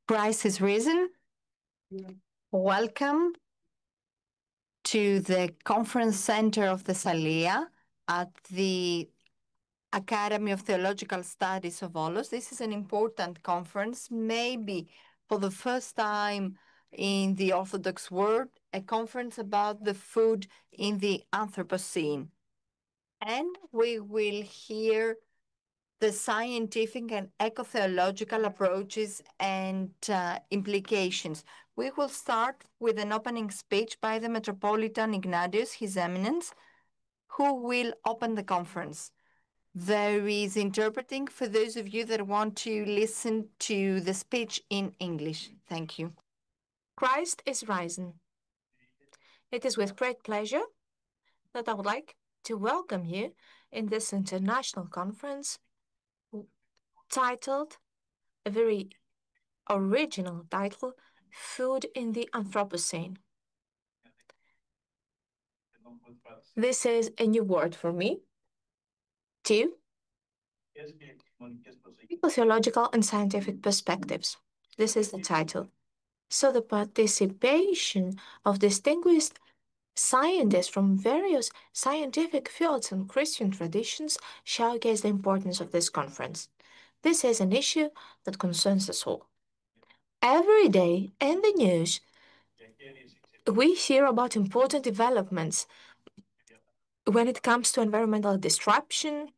Christ is risen. Welcome to the conference center of Thessalia at the Academy of Theological Studies of Olos. This is an important conference, maybe for the first time in the Orthodox world, a conference about the food in the Anthropocene. And we will hear the scientific and ecotheological approaches and implications. We will start with an opening speech by the Metropolitan Ignatius, His Eminence, who will open the conference. There is interpreting for those of you that want to listen to the speech in English. Thank you. Christ is risen. It is with great pleasure that I would like to welcome you in this international conference titled, a very original title, Food in the Anthropocene. This is a new word for me. 2. Ecotheological and scientific perspectives. This is the title. So the participation of distinguished scientists from various scientific fields and Christian traditions showcase the importance of this conference. This is an issue that concerns us all. Every day in the news, we hear about important developments when it comes to environmental disruption,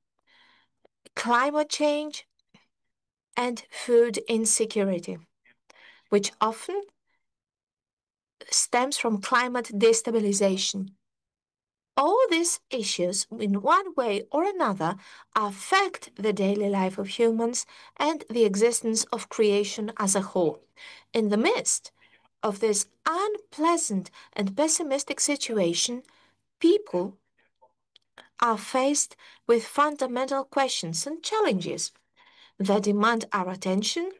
climate change, and food insecurity, which often stems from climate destabilization. All these issues, in one way or another, affect the daily life of humans and the existence of creation as a whole. In the midst of this unpleasant and pessimistic situation, people are faced with fundamental questions and challenges that demand our attention,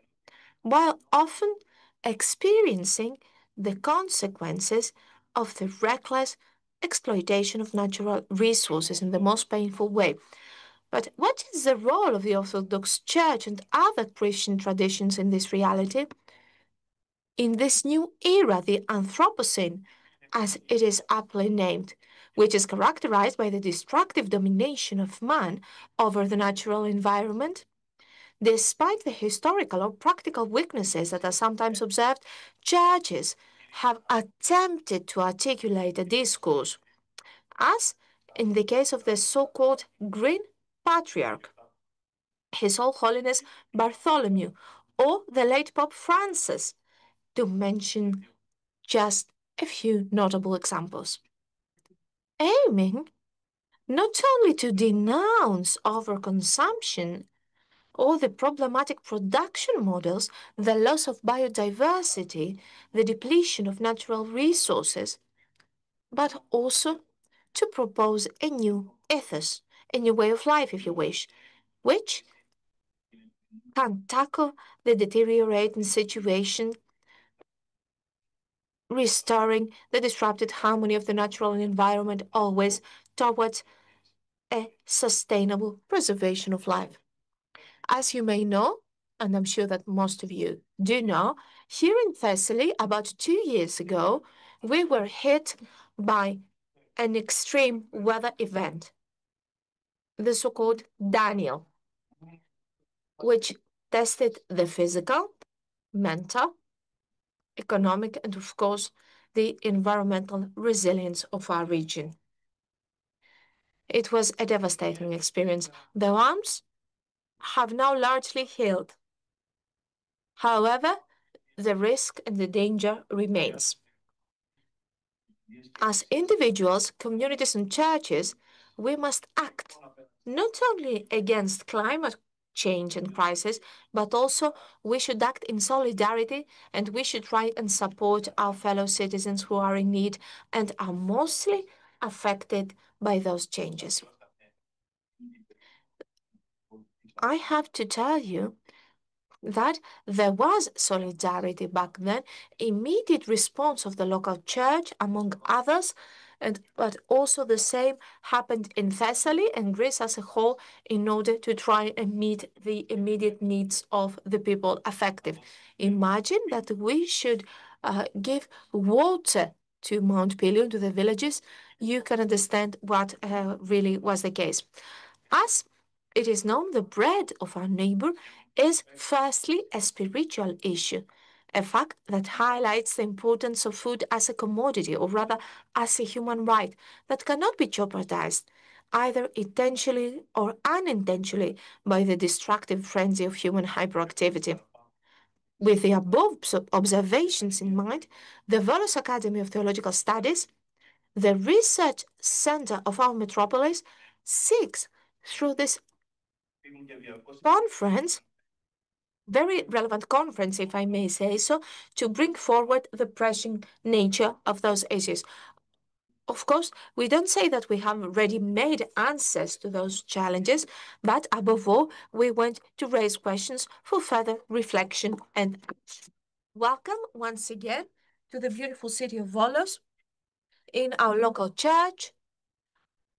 while often experiencing the consequences of the reckless exploitation of natural resources in the most painful way. But what is the role of the Orthodox Church and other Christian traditions in this reality? In this new era, the Anthropocene, as it is aptly named, which is characterized by the destructive domination of man over the natural environment, despite the historical or practical weaknesses that are sometimes observed, churches have attempted to articulate a discourse, as in the case of the so-called Green Patriarch, His Holiness Bartholomew, or the late Pope Francis, to mention just a few notable examples. Aiming not only to denounce overconsumption or the problematic production models, the loss of biodiversity, the depletion of natural resources, but also to propose a new ethos, a new way of life, if you wish, which can tackle the deteriorating situation, restoring the disrupted harmony of the natural environment always towards a sustainable preservation of life. As you may know, and I'm sure that most of you do know, here in Thessaly, about 2 years ago, we were hit by an extreme weather event, the so-called Daniel, which tested the physical, mental, economic, and of course, the environmental resilience of our region. It was a devastating experience. The wounds have now largely healed. However, the risk and the danger remains. As individuals, communities, and churches, we must act not only against climate change and crisis, but also we should act in solidarity and we should try and support our fellow citizens who are in need and are mostly affected by those changes. I have to tell you that there was solidarity back then, immediate response of the local church, among others, but also the same happened in Thessaly and Greece as a whole in order to try and meet the immediate needs of the people affected. Imagine that we should give water to Mount Pelion, to the villages. You can understand what really was the case. As it is known, the bread of our neighbor is firstly a spiritual issue, a fact that highlights the importance of food as a commodity, or rather as a human right, that cannot be jeopardized, either intentionally or unintentionally, by the destructive frenzy of human hyperactivity. With the above observations in mind, the Volos Academy of Theological Studies, the research center of our metropolis, seeks through this conference, very relevant conference, if I may say so, to bring forward the pressing nature of those issues. Of course, we don't say that we have ready-made answers to those challenges, but above all, we want to raise questions for further reflection and action. Welcome once again to the beautiful city of Volos in our local church.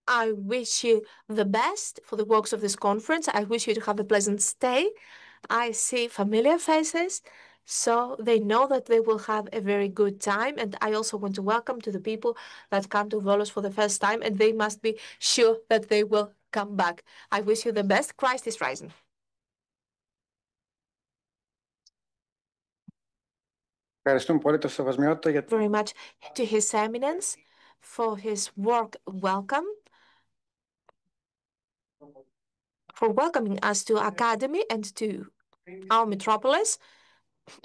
I wish you the best for the works of this conference. I wish you to have a pleasant stay. I see familiar faces, so they know that they will have a very good time. And I also want to welcome to the people that come to Volos for the first time, and they must be sure that they will come back. I wish you the best. Christ is risen. Very much to His Eminence for his work. Welcome. For welcoming us to Academy and to our metropolis.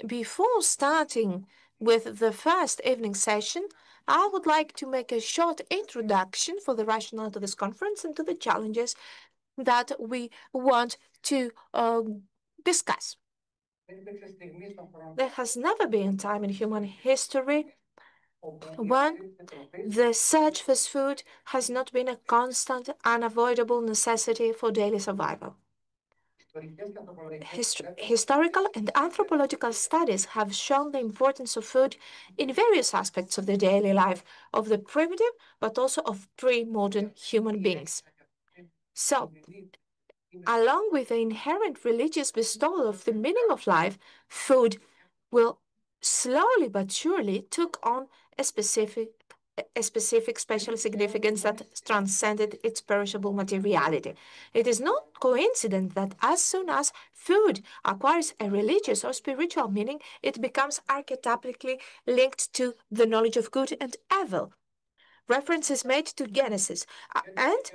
Before starting with the first evening session, I would like to make a short introduction for the rationale to this conference and to the challenges that we want to discuss. There has never been a time in human history when the search for food has not been a constant, unavoidable necessity for daily survival. Historical and anthropological studies have shown the importance of food in various aspects of the daily life of the primitive, but also of pre-modern human beings. So, along with the inherent religious bestowal of the meaning of life, food will slowly but surely took on a specific special significance that transcended its perishable materiality. It is not coincident that as soon as food acquires a religious or spiritual meaning, it becomes archetypically linked to the knowledge of good and evil. Reference is made to Genesis, and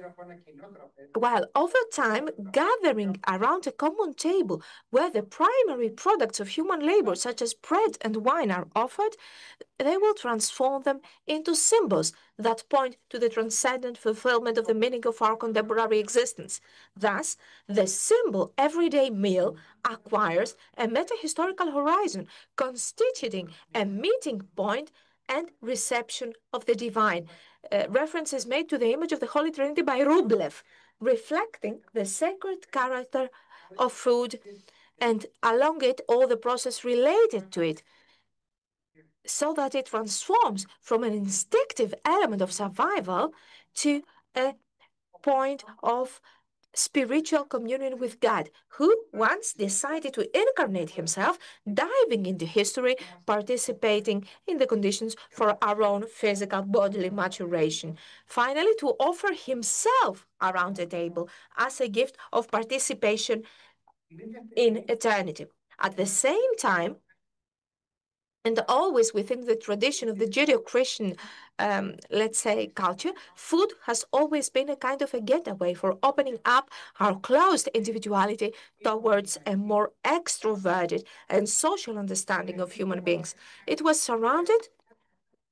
while over time, gathering around a common table where the primary products of human labor, such as bread and wine, are offered, they will transform them into symbols that point to the transcendent fulfillment of the meaning of our contemporary existence. Thus, the symbol everyday meal acquires a meta-historical horizon, constituting a meeting point and reception of the divine. Reference is made to the image of the Holy Trinity by Rublev, reflecting the sacred character of food and along it all the process related to it, so that it transforms from an instinctive element of survival to a point of spiritual communion with God, who once decided to incarnate himself, diving into history, participating in the conditions for our own physical bodily maturation. Finally, to offer himself around the table as a gift of participation in eternity. At the same time, and always within the tradition of the Judeo-Christian, let's say, culture, food has always been a kind of a getaway for opening up our closed individuality towards a more extroverted and social understanding of human beings. It was surrounded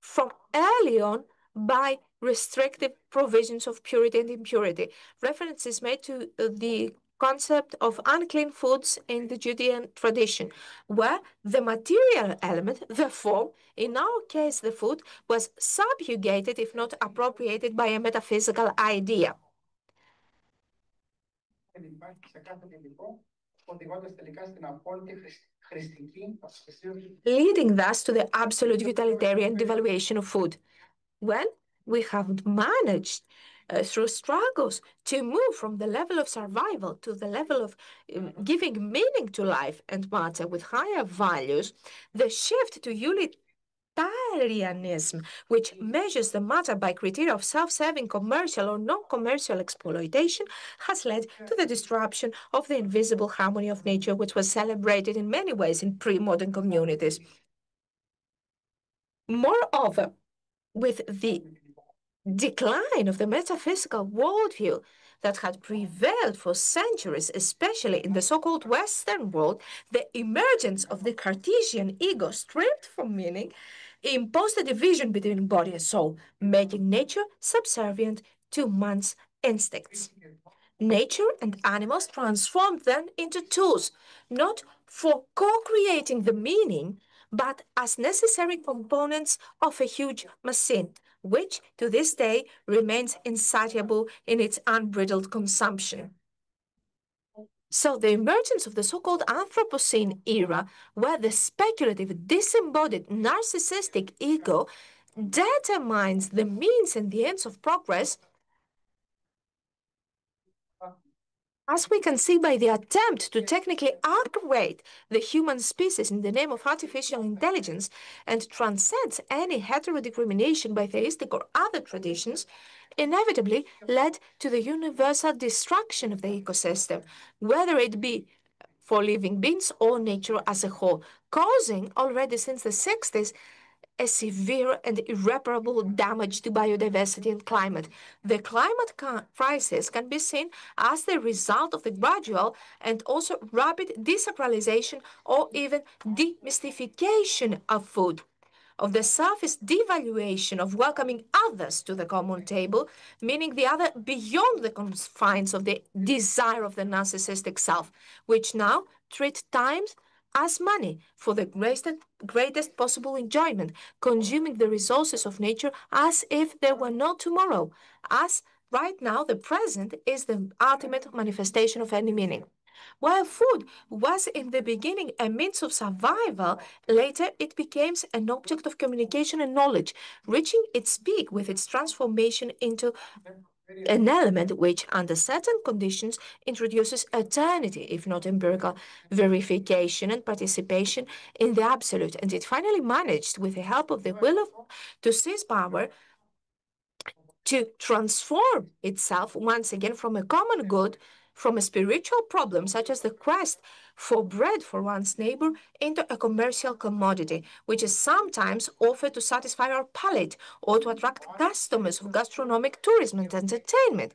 from early on by restrictive provisions of purity and impurity. Reference is made to the concept of unclean foods in the Judean tradition, where the material element, the form, in our case the food, was subjugated, if not appropriated, by a metaphysical idea. Leading thus to the absolute utilitarian devaluation of food. When we have managed through struggles to move from the level of survival to the level of giving meaning to life and matter with higher values, the shift to utilitarianism, which measures the matter by criteria of self-serving commercial or non-commercial exploitation, has led to the disruption of the invisible harmony of nature, which was celebrated in many ways in pre-modern communities. Moreover, with the decline of the metaphysical worldview that had prevailed for centuries, especially in the so-called Western world, the emergence of the Cartesian ego stripped from meaning imposed a division between body and soul, making nature subservient to man's instincts. Nature and animals transformed then into tools, not for co-creating the meaning, but as necessary components of a huge machine, which to this day remains insatiable in its unbridled consumption. So the emergence of the so-called Anthropocene era, where the speculative, disembodied, narcissistic ego determines the means and the ends of progress, as we can see by the attempt to technically upgrade the human species in the name of artificial intelligence and transcends any heterodetermination by theistic or other traditions, inevitably led to the universal destruction of the ecosystem, whether it be for living beings or nature as a whole, causing already since the 60s a severe and irreparable damage to biodiversity and climate. The climate crisis can be seen as the result of the gradual and also rapid desacralization or even demystification of food, of the surface devaluation of welcoming others to the common table, meaning the other beyond the confines of the desire of the narcissistic self, which now treat times as money for the greatest possible enjoyment, consuming the resources of nature as if there were no tomorrow, as right now the present is the ultimate manifestation of any meaning. While food was in the beginning a means of survival, later it became an object of communication and knowledge, reaching its peak with its transformation into an element which, under certain conditions, introduces eternity, if not empirical verification and participation in the absolute. And it finally managed, with the help of the will of to seize power, to transform itself once again from a common good, from a spiritual problem such as the quest for bread for one's neighbor, into a commercial commodity, which is sometimes offered to satisfy our palate or to attract customers of gastronomic tourism and entertainment.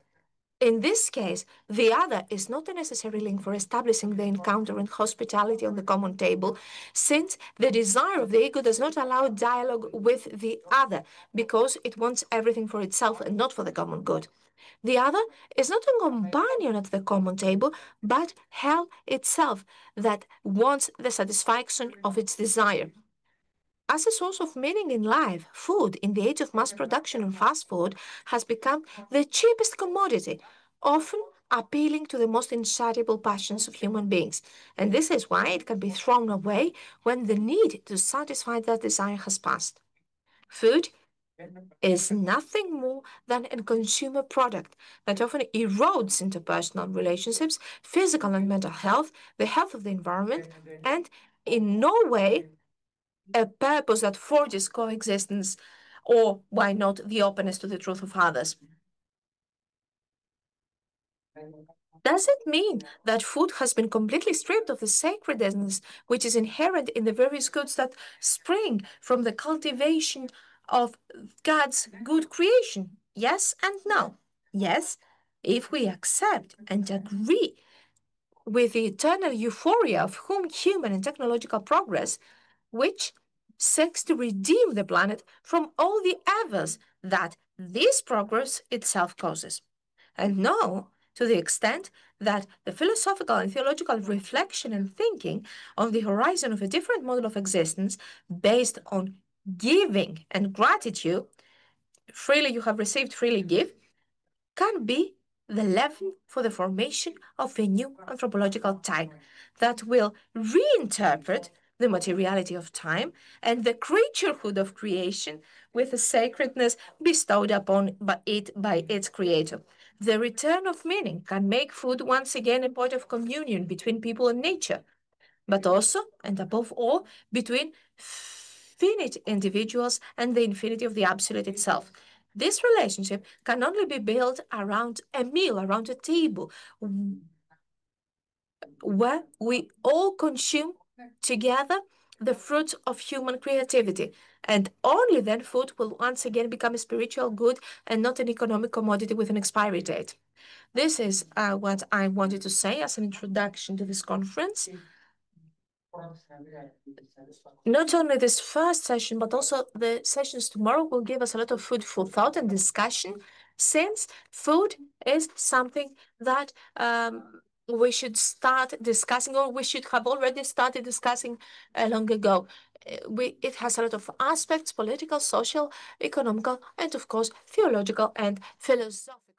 In this case, the other is not a necessary link for establishing the encounter and hospitality on the common table, since the desire of the ego does not allow dialogue with the other, because it wants everything for itself and not for the common good. The other is not a companion at the common table, but hell itself that wants the satisfaction of its desire. As a source of meaning in life, food, in the age of mass production and fast food, has become the cheapest commodity, often appealing to the most insatiable passions of human beings. And this is why it can be thrown away when the need to satisfy that desire has passed. Food is nothing more than a consumer product that often erodes interpersonal relationships, physical and mental health, the health of the environment, and in no way a purpose that forges coexistence, or why not the openness to the truth of others. Does it mean that food has been completely stripped of the sacredness which is inherent in the various goods that spring from the cultivation of God's good creation? Yes and no. Yes, if we accept and agree with the eternal euphoria of human and technological progress, which seeks to redeem the planet from all the evils that this progress itself causes. And no, to the extent that the philosophical and theological reflection and thinking on the horizon of a different model of existence based on giving and gratitude, freely you have received, freely give, can be the leaven for the formation of a new anthropological type that will reinterpret the materiality of time, and the creaturehood of creation with the sacredness bestowed upon it by its creator. The return of meaning can make food once again a point of communion between people and nature, but also, and above all, between finite individuals and the infinity of the absolute itself. This relationship can only be built around a meal, around a table, where we all consume together the fruits of human creativity. And only then food will once again become a spiritual good and not an economic commodity with an expiry date. This is what I wanted to say as an introduction to this conference. Not only this first session, but also the sessions tomorrow will give us a lot of food for thought and discussion, since food is something that we should start discussing, or we should have already started discussing long ago. It has a lot of aspects: political, social, economical, and of course, theological and philosophical.